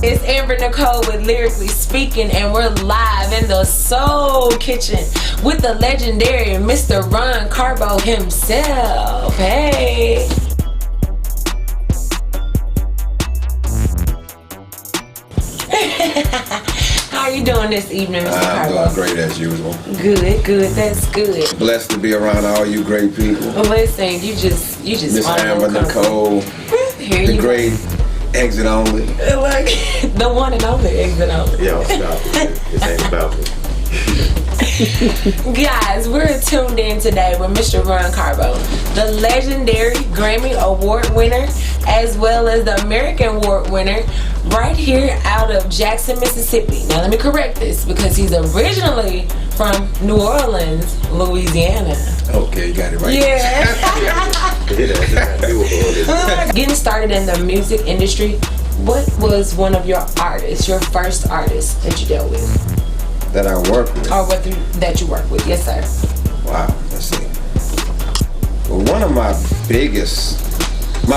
It's Amber Nicole with Lyrically Speaking, and we're live in the Soul Kitchen with the legendary Mr. Carbo himself. Hey! How are you doing this evening, Mr. Carbo? I'm doing great as usual. Good, that's good. Blessed to be around all you great people. Well, listen, you just Miss Amber Nicole, Here the you great exit only. Like the one and only exit only. Yo, stop it. This ain't about me. Guys, we're tuned in today with Mr. Carbo, the legendary Grammy Award winner, as well as the American Award winner, right here out of Jackson, Mississippi. Now, let me correct this because he's originally from New Orleans, Louisiana. Okay, you got it right. Yeah. Getting started in the music industry, what was one of your artists, your first artist that you dealt with? That I work with? Or that you work with, yes sir. Wow, let's see. Well, one of my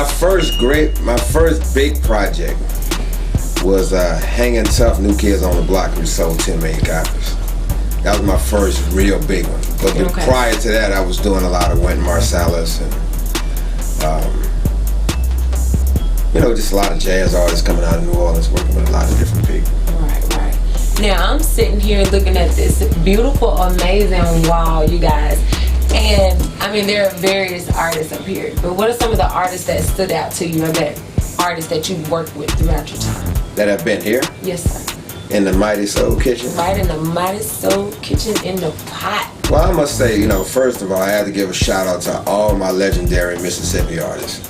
first big project was Hanging Tough New Kids on the Block, who sold 10 million copies. That was my first real big one. But prior to that, I was doing a lot of Wynton Marsalis and, just a lot of jazz artists coming out of New Orleans, working with a lot of different people. Right. Now, I'm sitting here looking at this beautiful, amazing wall, you guys. And, I mean, there are various artists up here. But what are some of the artists that stood out to you, or that artists that you've worked with throughout your time? That have been here? Yes, sir. In the Mighty Soul Kitchen? Right in the Mighty Soul Kitchen in the pot. Well, I must say, first of all, I had to give a shout out to all my legendary Mississippi artists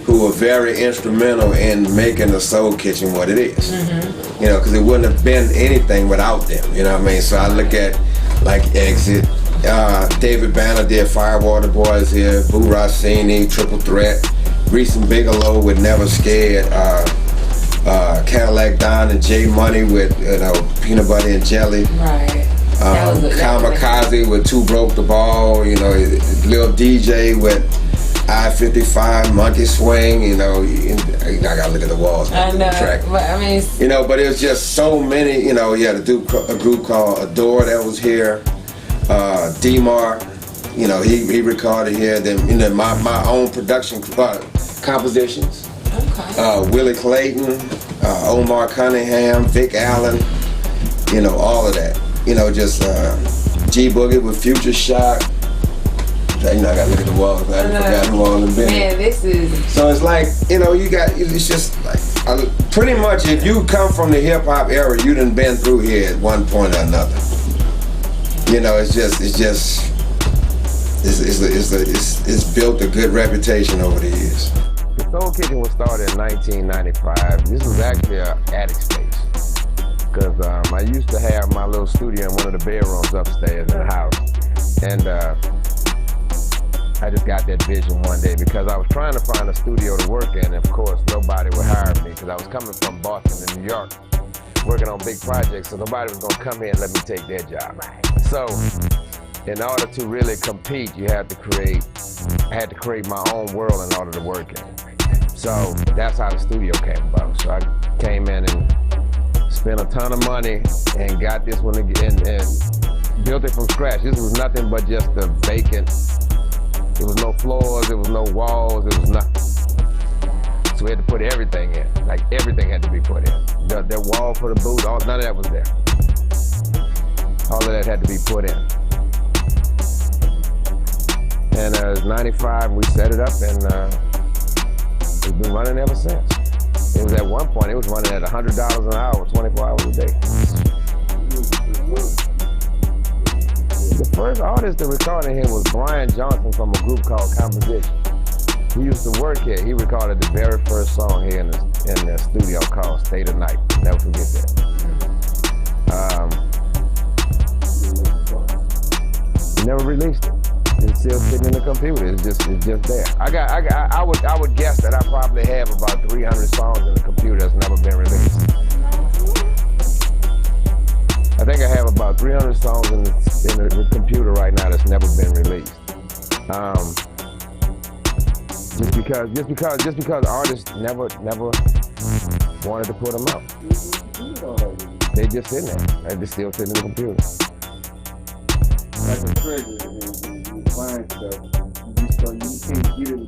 who were very instrumental in making the Soul Kitchen what it is. Mm-hmm. Because it wouldn't have been anything without them, you know what I mean? So I look at, like, Exit, David Banner did Firewater Boys here, Boo Rossini, Triple Threat, Reese and Bigelow with Never Scared, Cadillac Don and J Money with Peanut Butter and Jelly. Right. Kamikaze with Two Broke the Ball. Lil DJ with I-55, Monkey Swing. I gotta look at the walls. I know. Track. But I mean, but it was just so many. You had a group called Adore that was here. D-Mar. He recorded here. Then my own production compositions. Okay. Willie Clayton, Omar Cunningham, Vic Allen, all of that. Just G Boogie with Future Shock. I gotta look at the walls. I forgot who all them been. Man, this is. So it's like, it's just like, pretty much if you come from the hip hop era, you done been through here at one point or another. It's built a good reputation over the years. The Soul Kitchen was started in 1995. This was actually an attic space. Because I used to have my little studio in one of the bedrooms upstairs in the house. And I just got that vision one day because I was trying to find a studio to work in. And of course, nobody would hire me because I was coming from Boston and New York, working on big projects. So nobody was going to come here and let me take their job. So in order to really compete, I had to create my own world in order to work in it. So that's how the studio came about. So I came in and spent a ton of money and got this one and built it from scratch. This was nothing but just a vacant. There was no floors, there was no walls, there was nothing. So we had to put everything in. Like everything had to be put in. The wall for the booth, none of that was there. All of that had to be put in. And it was 95, we set it up and we've been running ever since. It was at one point, it was running at $100 an hour, 24 hours a day. first artist that recorded him was Brian Johnson from a group called Composition. He used to work here. He recorded the very first song here in the studio called State of Night. Never forget that. He never released it. It's still sitting in the computer. It's just there. I would guess that I probably have about 300 songs in the computer that's never been released. I think I have about 300 songs in the computer right now that's never been released. Just because artists never wanted to put them out. They just sitting there. They just still sitting in the computer. Like a treasure, you find stuff. You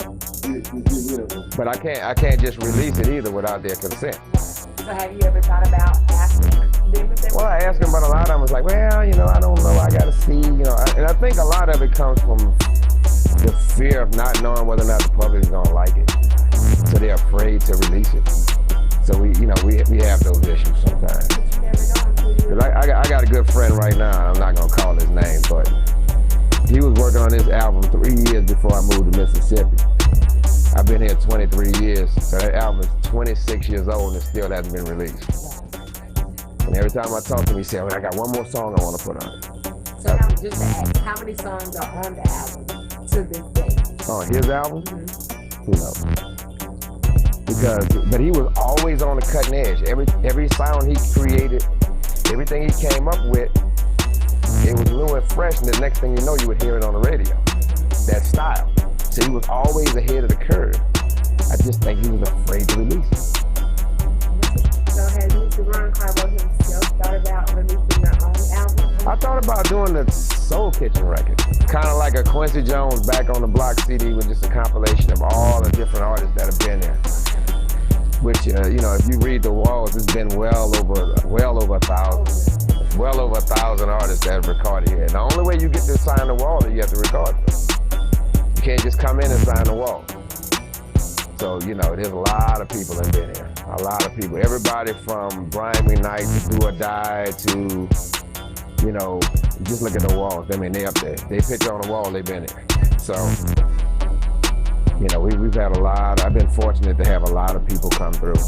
can't get rid of it. But I can't just release it either without their consent. So have you ever thought about asking them if they Well, I asked them, but a lot of them was like, well, I don't know, I gotta see, and I think a lot of it comes from the fear of not knowing whether or not the public is gonna like it. So they're afraid to release it. So we have those issues sometimes. Cause I got a good friend right now, I'm not gonna call his name, but he was working on this album 3 years before I moved to Mississippi. I've been here 23 years, so that album is 26 years old and it still hasn't been released. And every time I talk to him, he said, well, I got one more song I want to put on it. So just to ask, how many songs are on the album to this day? On his album? Who knows? But he was always on the cutting edge. Every sound he created, everything he came up with, it was new and fresh, and the next thing you know, you would hear it on the radio. That style. So he was always ahead of the curve. I just think he was afraid to release it. So has Mr. Ron Carbo himself thought about releasing their own album? I thought about doing the Soul Kitchen record. Kind of like a Quincy Jones Back on the Block CD with just a compilation of all the different artists that have been there. Which, if you read the walls, it's been well over 1,000. Well over 1,000 artists that have recorded here. And the only way you get to sign the wall is you have to record them. You can't just come in and sign the wall. So, there's a lot of people that have been here. A lot of people. Everybody from Brian McKnight to Do or Die to, just look at the walls. I mean, they up there. They picture on the wall, they've been here. So, we've had a lot. I've been fortunate to have a lot of people come through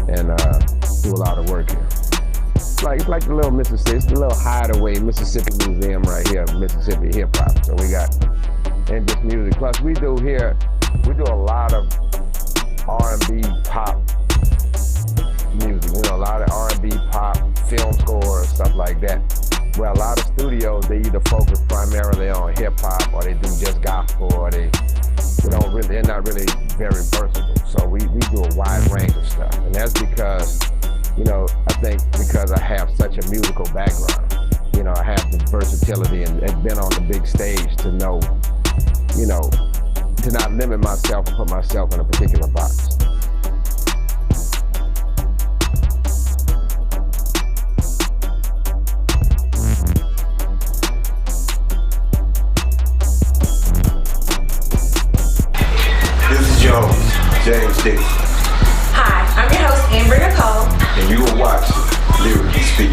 and do a lot of work here. It's like the little Mississippi, it's the little hideaway Mississippi Museum right here, Mississippi hip hop. So we got and just music. Plus we do a lot of R&B pop music. A lot of R&B pop, film scores, stuff like that. Where a lot of studios, they either focus primarily on hip hop or they do just gospel or they're not really very versatile. So we do a wide range of stuff. And that's because I think because I have such a musical background, I have the versatility and been on the big stage to know, to not limit myself and put myself in a particular box. This is James Dick, Hi, I'm your host, Amber Nicole. and you will watch Lyrically Speak.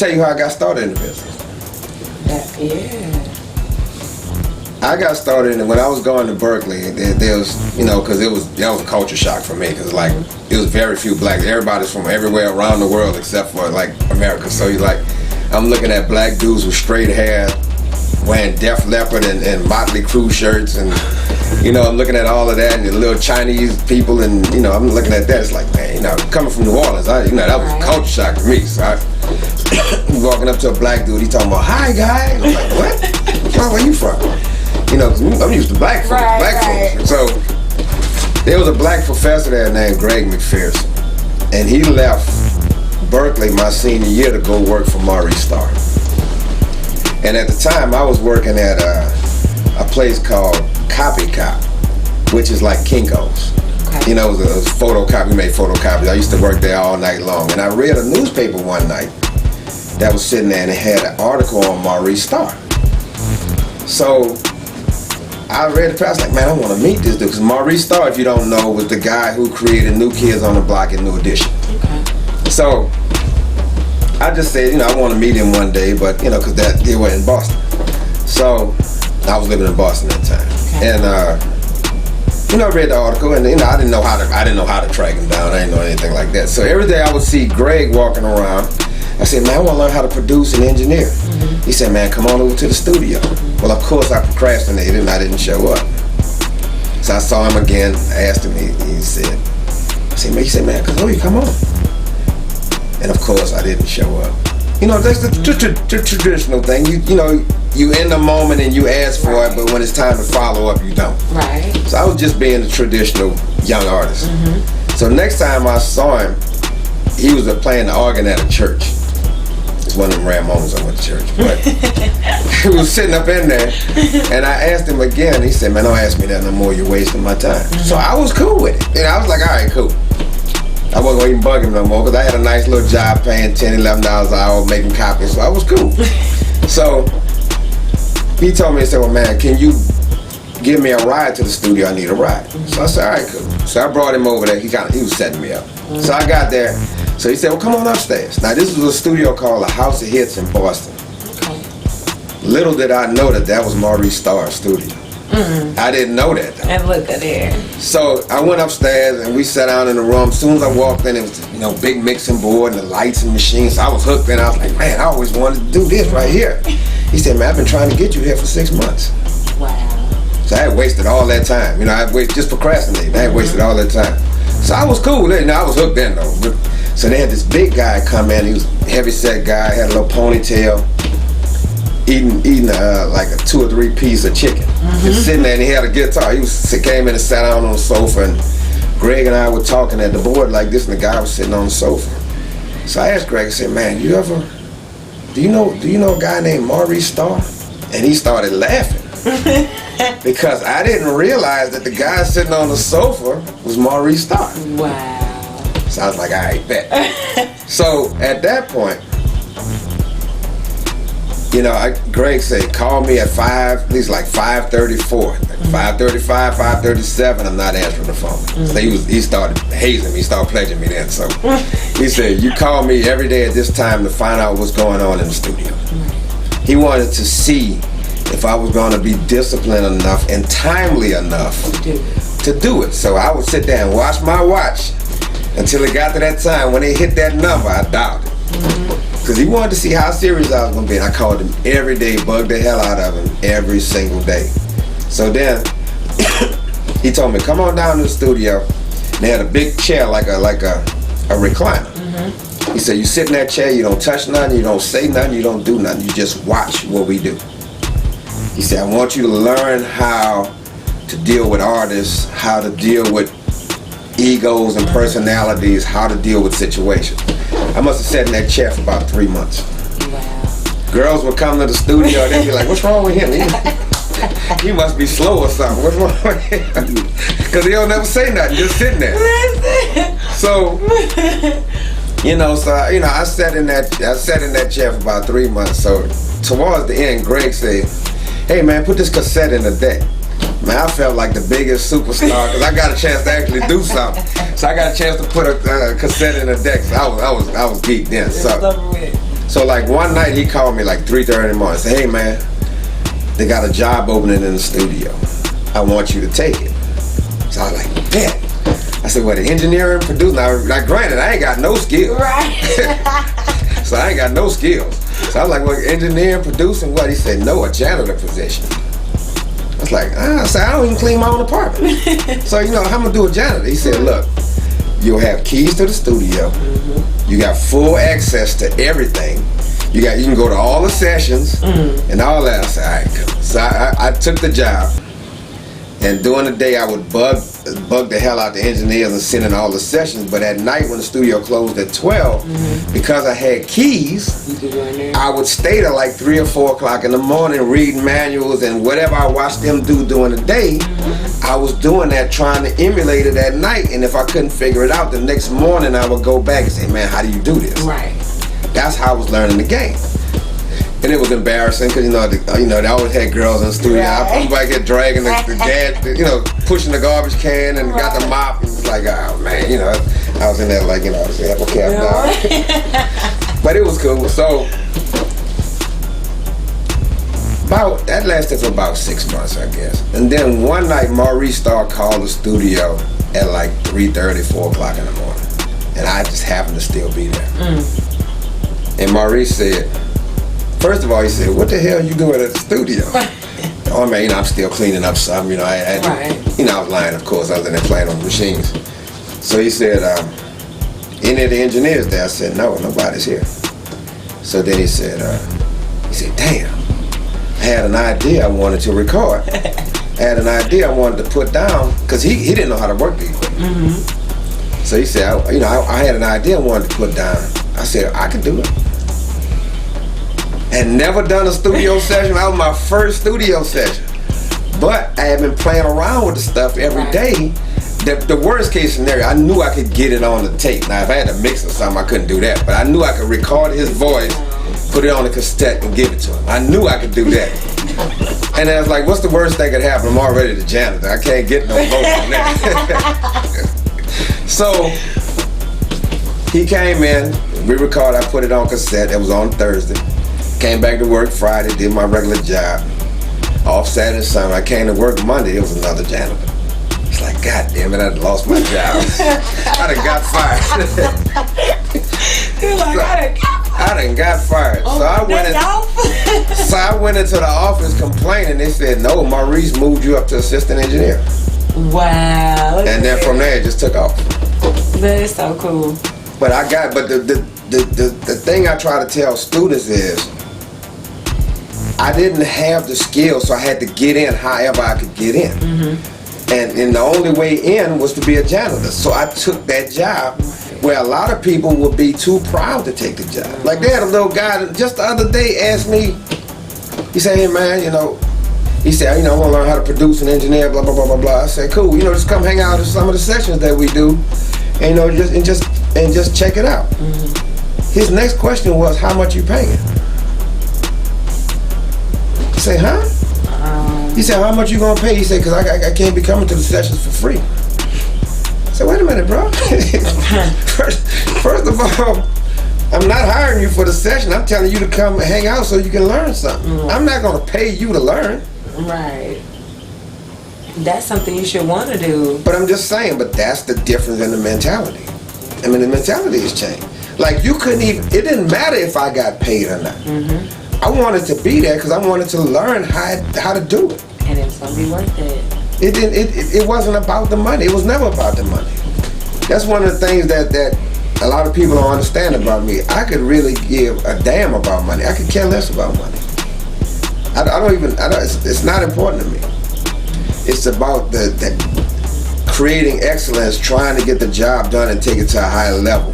tell you how I got started in the business. I got started when I was going to Berkeley. There was, because that was a culture shock for me. Because like it was very few blacks. Everybody's from everywhere around the world except for like America. So I'm looking at black dudes with straight hair, wearing Def Leppard and Motley Crue shirts, and I'm looking at all of that, and the little Chinese people, and I'm looking at that. It's like, man, coming from New Orleans, that was a culture shock for me. So walking up to a black dude, he talking about, "Hi, guy," and I'm like, "What? Where you from?" I'm used to black folks, folks. So there was a black professor there named Greg McPherson, and he left Berkeley my senior year to go work for Maurice Starr. And at the time, I was working at a place called Copy Cop, which is like Kinko's. Okay. It was a photocopy. We made photocopies. I used to work there all night long. And I read a newspaper one night that was sitting there, and it had an article on Maurice Starr. So I read the paper. I was like, man, I want to meet this dude. Because Maurice Starr, if you don't know, was the guy who created New Kids on the Block and New Edition. Okay. So I just said, I want to meet him one day, but because they were in Boston. So I was living in Boston at the time, and I read the article, and I didn't know how to track him down. I didn't know anything like that. So every day I would see Greg walking around. I said, man, I want to learn how to produce and engineer. Mm-hmm. He said, man, come on over to the studio. Well, of course, I procrastinated and I didn't show up. So I saw him again. I asked him. He said, man, come on. And of course, I didn't show up. That's the traditional thing. You in the moment and you ask for it, but when it's time to follow up, you don't. Right. So I was just being a traditional young artist. Mm-hmm. So next time I saw him, he was playing the organ at a church. It's one of them rare moments I went to church. But he was sitting up in there, and I asked him again. He said, man, don't ask me that no more. You're wasting my time. Mm-hmm. So I was cool with it. I was like, all right, cool. I wasn't going to even bug him no more because I had a nice little job paying $10, $11 an hour making copies, so I was cool. So he told me, he said, well, man, can you give me a ride to the studio? I need a ride. So I said, all right, cool. So I brought him over there. He was setting me up. So I got there. So he said, well, come on upstairs. Now, this was a studio called the House of Hits in Boston. Okay. Little did I know that was Maurice Starr's studio. Mm-hmm. I didn't know that, though. And look at there. So I went upstairs and we sat down in the room. As soon as I walked in, it was big mixing board and the lights and machines. So I was hooked in. I was like, man, I always wanted to do this right here. He said, man, I've been trying to get you here for 6 months. Wow. So I had wasted all that time. I had just procrastinated. I had wasted all that time. So I was cool. I was hooked in though. So they had this big guy come in. He was a heavy set guy, had a little ponytail, eating like a 2 or 3 piece of chicken. Mm-hmm. Just sitting there, and he had a guitar. He came in and sat down on the sofa, and Greg and I were talking at the board like this, and the guy was sitting on the sofa. So I asked Greg, I said, man, do you know a guy named Maurice Starr? And he started laughing. Because I didn't realize that the guy sitting on the sofa was Maurice Starr. Wow. So I was like, all right, bet. So at that point, Greg said, call me at 5:34. 5:35, 5:37, I'm not answering the phone. Mm-hmm. So he started hazing me, he started pledging me then. So he said, you call me every day at this time to find out what's going on in the studio. Mm-hmm. He wanted to see if I was going to be disciplined enough and timely enough to do it. So I would sit there and watch my watch until it got to that time. When they hit that number, I dialed it. Because he wanted to see how serious I was going to be. And I called him every day, bugged the hell out of him every single day. So then he told me, come on down to the studio. And they had a big chair like a recliner. Mm-hmm. He said, you sit in that chair, you don't touch nothing, you don't say nothing, you don't do nothing. You just watch what we do. He said, I want you to learn how to deal with artists, how to deal with egos and personalities, how to deal with situations. I must have sat in that chair for about 3 months. Wow. Girls would come to the studio and they'd be like, what's wrong with him? He must be slow or something. What's wrong with him? Because he'll never say nothing, just sitting there. So, I sat in that chair for about 3 months. So towards the end, Greg said, hey man, put this cassette in the deck. Man, I felt like the biggest superstar because I got a chance to actually do something. So I got a chance to put a cassette in the deck. So I was geeked in. So like one night he called me like 3:30 in the morning and said, hey man, they got a job opening in the studio. I want you to take it. So I was like, bet. I said, well, the engineering, producing, now granted, I ain't got no skills. Right. So I ain't got no skills. So I was like, well, engineering, producing, what? He said, no, a janitor position. I was like, I said, I don't even clean my own apartment. So, you know, how am I gonna do a janitor? He said, look, you'll have keys to the studio. You got full access to everything. You can go to all the sessions and all that. I said, all right, cool. So I took the job. And during the day, I would bug the hell out the engineers and send in all the sessions. But at night, when the studio closed at 12, because I had keys, I would stay till like 3 or 4 o'clock in the morning reading manuals and whatever I watched them do during the day. I was doing that, trying to emulate it at night. And if I couldn't figure it out, the next morning I would go back and say, man, how do you do this? Right. That's how I was learning the game. And it was embarrassing because they always had girls in the studio. Right. I'm back here dragging the dad, pushing the garbage can and got the mop. And it's like, oh man, I was in there like, I was like, okay, I'm done. But it was cool. So that lasted for about 6 months, I guess. And then one night, Maurice Starr called the studio at like 3:30, 4 o'clock in the morning, and I just happened to still be there. And Maurice said, first of all, he said, what the hell you doing at the studio? Oh man, I'm still cleaning up something, I was lying, of course, I was in there playing on the machines. So he said, any of the engineers there? I said, no, nobody's here. So then he said, damn, I had an idea I wanted to record. I had an idea I wanted to put down, because he didn't know how to work the equipment. So he said, I had an idea I wanted to put down. I said, I can do it. Had never done a studio session. That was my first studio session. But I had been playing around with the stuff every day. The worst case scenario, I knew I could get it on the tape. Now, if I had to mix or something, I couldn't do that. But I knew I could record his voice, put it on the cassette, and give it to him. I knew I could do that. And I was like, what's the worst thing that could happen? I'm already the janitor. I can't get no vote on that. So he came in, we recorded, I put it on cassette. It was on Thursday. Came back to work Friday, did my regular job. Off Saturday and Sunday. I came to work Monday, it was another janitor. It's like, God damn it, I lost my job. I done got fired. You're like, I done got fired. Oh, so I went into the office complaining. They said, no, Maurice moved you up to assistant engineer. Wow. And then from there, it just took off. That is so cool. But the thing I try to tell students is, I didn't have the skills, so I had to get in however I could get in. And the only way in was to be a janitor. So I took that job where a lot of people would be too proud to take the job. Like they had a little guy that just the other day asked me, he said, hey man, he said, I want to learn how to produce and engineer, blah, blah, blah, blah, blah. I said, cool, just come hang out at some of the sessions that we do, and just check it out. His next question was, how much you paying? I say, huh? He said, how much you gonna pay? He said, because I can't be coming to the sessions for free. I said, wait a minute, bro. First of all, I'm not hiring you for the session. I'm telling you to come and hang out so you can learn something. I'm not gonna pay you to learn. Right. That's something you should want to do. But I'm just saying, but that's the difference in the mentality. I mean, the mentality has changed. Like you couldn't even, it didn't matter if I got paid or not. I wanted to be there because I wanted to learn how to do it. And it was going to be worth it. It wasn't about the money. It was never about the money. That's one of the things that a lot of people don't understand about me. I could really give a damn about money. I could care less about money. It's not important to me. It's about the creating excellence, trying to get the job done and take it to a higher level.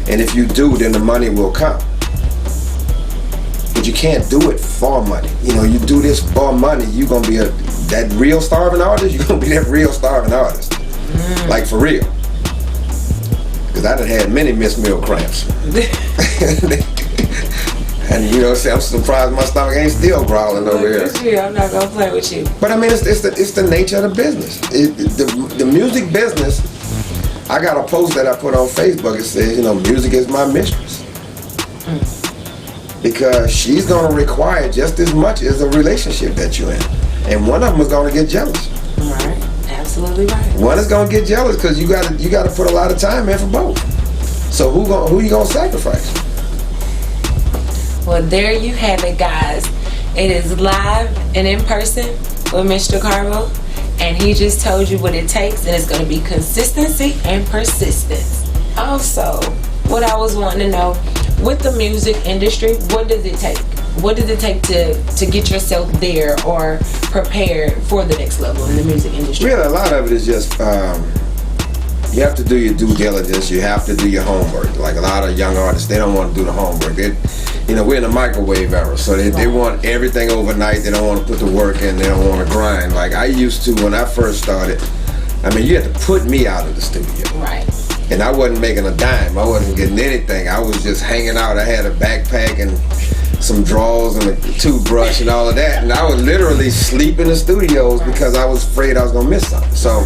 And if you do, then the money will come. But you can't do it for money. You do this for money, you're gonna be that real starving artist, you're gonna be that real starving artist. Like for real. Because I done had many missed meal cramps. And I'm surprised my stomach ain't still growling over here. I'm not gonna play with you. But I mean, it's the nature of the business. The music business. I got a post that I put on Facebook. It says, music is my mistress. because she's gonna require just as much as the relationship that you're in, and one of them is gonna get jealous. Right, absolutely right. One is gonna get jealous because you gotta put a lot of time in for both. So who you gonna sacrifice? Well, there you have it, guys. It is live and in person with Mr. Carbo, and he just told you what it takes, and it's going to be consistency and persistence. Also, what I was wanting to know, with the music industry, what does it take? What does it take to get yourself there or prepared for the next level in the music industry? Really, a lot of it is just you have to do your due diligence. You have to do your homework. Like a lot of young artists, they don't want to do the homework. We're in a microwave era, so they want everything overnight. They don't want to put the work in. They don't want to grind. Like I used to when I first started. I mean, you had to put me out of the studio. Right. And I wasn't making a dime. I wasn't getting anything. I was just hanging out. I had a backpack and some drawers and a toothbrush and all of that. And I would literally sleep in the studios because I was afraid I was going to miss something. So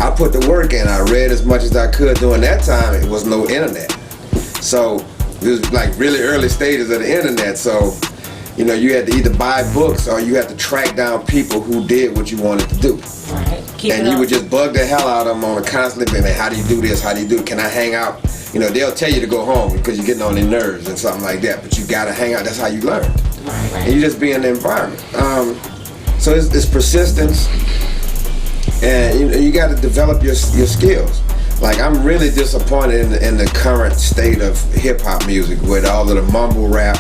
I put the work in. I read as much as I could. During that time, it was no internet. So it was like really early stages of the internet. So, you had to either buy books or you had to track down people who did what you wanted to do. Right. And you would just bug the hell out of them on a constant basis. How do you do this? How do you do it? Can I hang out? They'll tell you to go home because you're getting on their nerves and something like that. But you got to hang out. That's how you learn. Right. And you just be in the environment. So it's persistence. And you got to develop your skills. Like I'm really disappointed in the current state of hip hop music with all of the mumble rap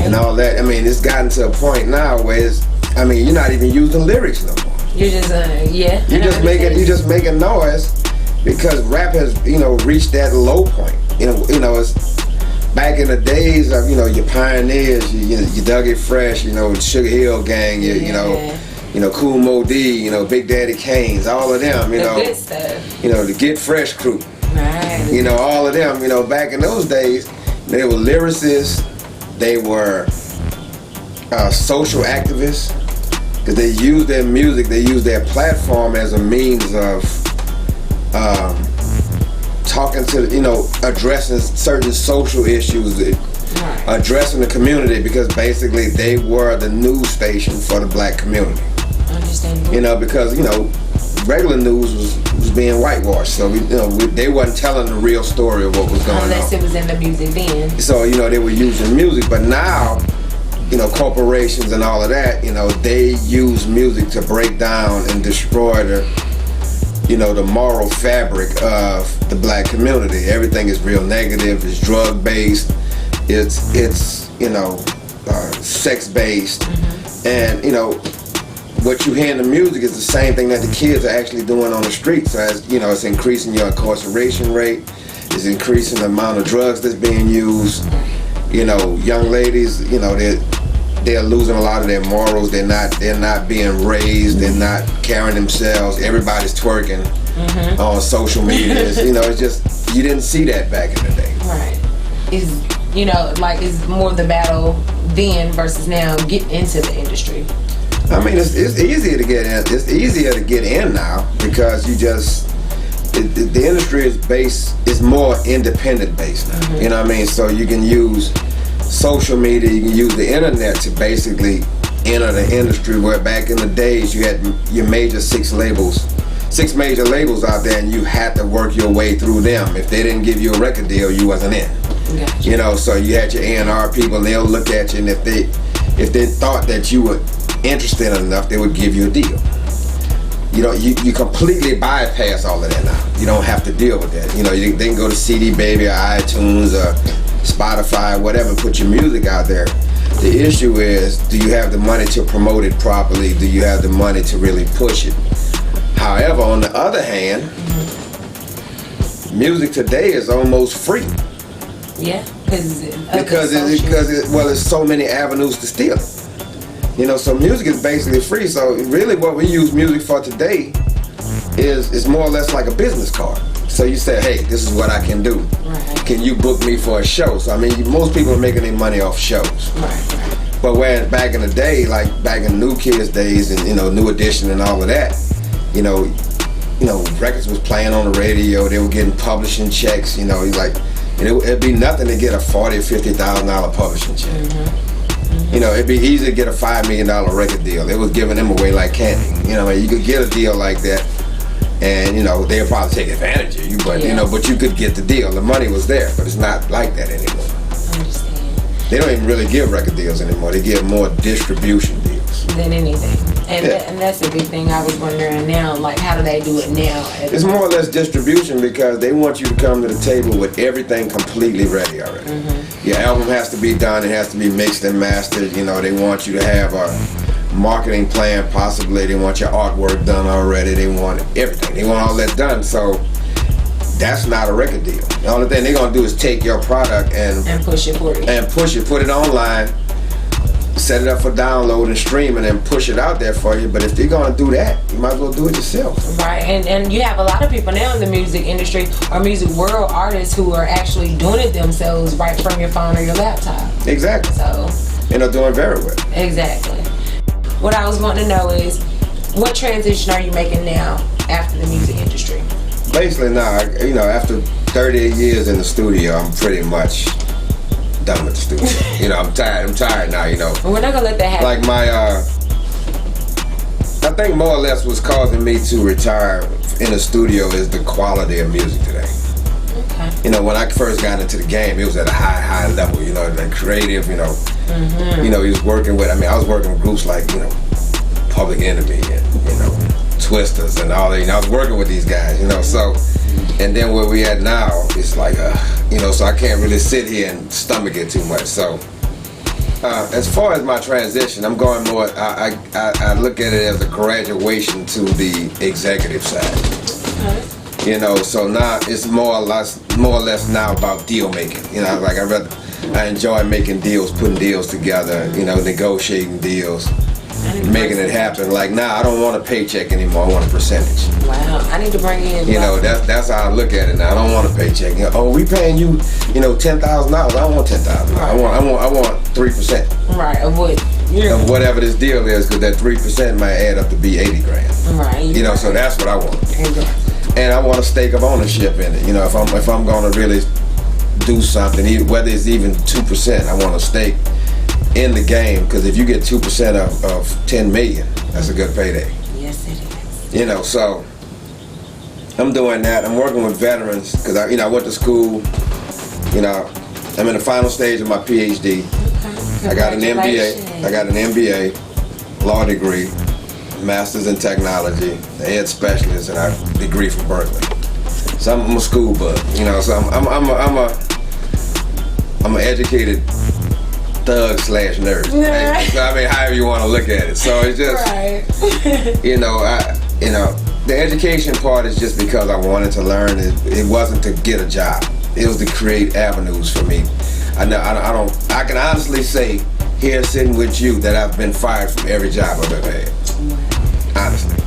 and all that. I mean, it's gotten to a point now where you're not even using lyrics no more. You're just You just making noise because rap has reached that low point. It's back in the days of your pioneers, you Dougie Fresh, Sugar Hill Gang, Cool Mo D, Big Daddy Kane's, all of them, the good stuff. The Get Fresh crew. Right. All of them, back in those days, they were lyricists, they were social activists, because they used their music, they used their platform as a means of talking to, addressing certain social issues, addressing the community, because basically they were the news station for the black community. Understandable. Because regular news was being whitewashed, so they wasn't telling the real story of what was going on. Unless it was in the music then. So they were using music, but now corporations and all of that, they use music to break down and destroy the moral fabric of the black community. Everything is real negative. It's drug based. It's sex based, and what you hear in the music is the same thing that the kids are actually doing on the streets. So as it's increasing your incarceration rate. It's increasing the amount of drugs that's being used. Young ladies, they're losing a lot of their morals. They're not being raised. They're not carrying themselves. Everybody's twerking on social media. It's just you didn't see that back in the day. Right. It's more the battle then versus now. Get into the industry. I mean, it's easier to get in. It's easier to get in now because the industry is more independent based now. You know what I mean? So you can use social media, you can use the internet to basically enter the industry, where back in the days you had your major six major labels out there, and you had to work your way through them. If they didn't give you a record deal, you wasn't in. Gotcha. So you had your A&R people, and they'll look at you, and if they thought that you were interested enough, they would give you a deal. You completely bypass all of that now. You don't have to deal with that. They can go to CD Baby or iTunes or Spotify, whatever, and put your music out there. The issue is, do you have the money to promote it properly? Do you have the money to really push it? However, on the other hand, music today is almost free. Yeah, because there's so many avenues to steal it. So music is basically free. So really what we use music for today is more or less like a business card. So you say, hey, this is what I can do. Right. Can you book me for a show? So most people are making their money off shows. Right. But where back in the day, like back in New Kids days and New Edition and all of that, records was playing on the radio. They were getting publishing checks. And it'd be nothing to get a $40,000 or $50,000 publishing check. You know, it'd be easy to get a $5 million record deal. It was giving them away like candy. You know, you could get a deal like that, and you know they'll probably take advantage of you, but you know, but you could get the deal. The money was there, but it's not like that anymore. I understand. They don't even really give record deals anymore. They give more distribution deals Than anything. And, and that's the big thing I was wondering now, like how do they do it now? It's more or less distribution because they want you to come to the table with everything completely ready already. Your album has to be done, it has to be mixed and mastered. You know, they want you to have a marketing plan, possibly. They want your artwork done already. They want everything. They want all that done. So that's not a record deal. The only thing they're gonna do is take your product and push it for you. And push it, put it online, set it up for download and streaming and push it out there for you. But if you're gonna do that, you might as well do it yourself. Right, and you have a lot of people now in the music industry or music world, artists who are actually doing it themselves right from your phone or your laptop. Exactly. So, and they're doing very well. Exactly. What I was wanting to know is, what transition are you making now after the music industry? Basically now, you know, after 38 years in the studio, I'm pretty much done with the studio. You know, I'm tired now, you know. We're not gonna let that happen. Like my, I think more or less what's causing me to retire in the studio is the quality of music today. Okay. You know, when I first got into the game, it was at a high level, you know, the creative, you know. You know, he was working with, I was working with groups like, you know, Public Enemy and, you know, Twisters and all that. You know, I was working with these guys, you know, so, and then where we at now, it's like, you know, so I can't really sit here and stomach it too much. So, as far as my transition, I'm going more, I look at it as a graduation to the executive side. You know, so now it's more or less now about deal making. You know, like I enjoy making deals, putting deals together, you know, negotiating deals, making it happen. Like now, I don't want a paycheck anymore. I want a percentage. Wow, I need to bring in. You know, that's how I look at it now. I don't want a paycheck. You know, oh, we paying you, you know, $10,000. I don't want $10,000. I want 3%. Right, of what? Of whatever this deal is, because that 3% might add up to be 80 grand. Right. You know, so that's what I want. Exactly. And I want a stake of ownership in it. You know, if I'm going to really do something, whether it's even 2%, I want a stake in the game. Because if you get 2% of 10 million, that's a good payday. Yes, it is. You know, so I'm doing that. I'm working with veterans because I went to school. You know, I'm in the final stage of my PhD. Okay. I got an MBA. I got an MBA, law degree, master's in technology, an ed specialist, and a degree from Berkeley. So I'm a school bug, you know. So I'm an educated thug / nerd. So, I mean, however you want to look at it. So it's just, right. you know, the education part is just because I wanted to learn. It wasn't to get a job. It was to create avenues for me. I can honestly say here sitting with you that I've been fired from every job I've ever had. Honestly.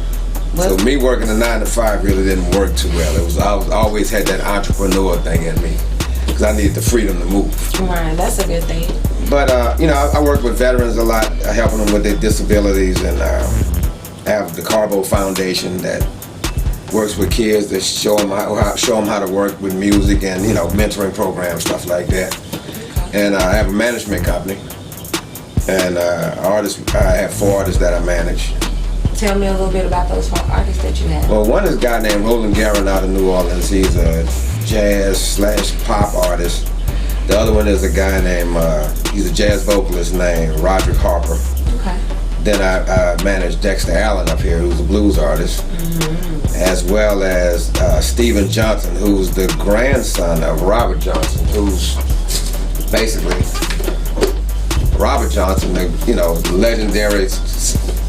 So me working a 9 to 5 really didn't work too well. I always had that entrepreneur thing in me because I needed the freedom to move. Right, that's a good thing. But you know, I work with veterans a lot, helping them with their disabilities, and I have the Carbo Foundation that works with kids to show them how to work with music and, you know, mentoring programs, stuff like that. And I have a management company, and I have 4 artists that I manage. Tell me a little bit about those 4 artists that you have. Well, one is a guy named Roland Guerin out of New Orleans. He's a jazz / pop artist. The other one is a guy named, he's a jazz vocalist named Roderick Harper. Okay. Then I manage Dexter Allen up here, who's a blues artist, as well as Stephen Johnson, who's the grandson of Robert Johnson, who's basically Robert Johnson,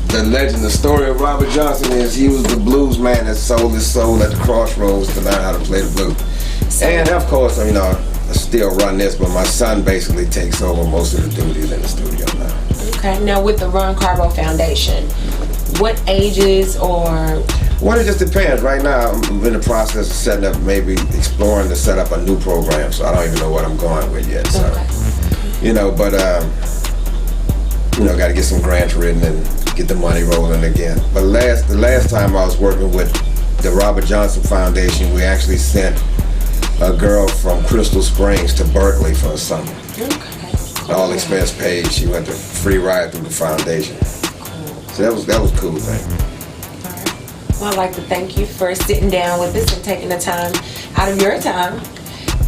the story of Robert Johnson is he was the blues man that sold his soul at the crossroads to learn how to play the blues. And of course, you know, I still run this, but my son basically takes over most of the duties in the studio now. Okay, now with the Run Carbo Foundation, what ages or? Well, it just depends. Right now, I'm in the process of setting up, maybe exploring to set up a new program, so I don't even know what I'm going with yet. So, you know, but, you know, got to get some grants written and get the money rolling again. But the last time I was working with the Robert Johnson Foundation, we actually sent a girl from Crystal Springs to Berkeley for a summer. Okay. All expense paid. She went to free ride through the foundation. So that was a cool thing. Well, I'd like to thank you for sitting down with us and taking the time out of your time.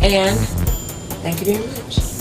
And thank you very much.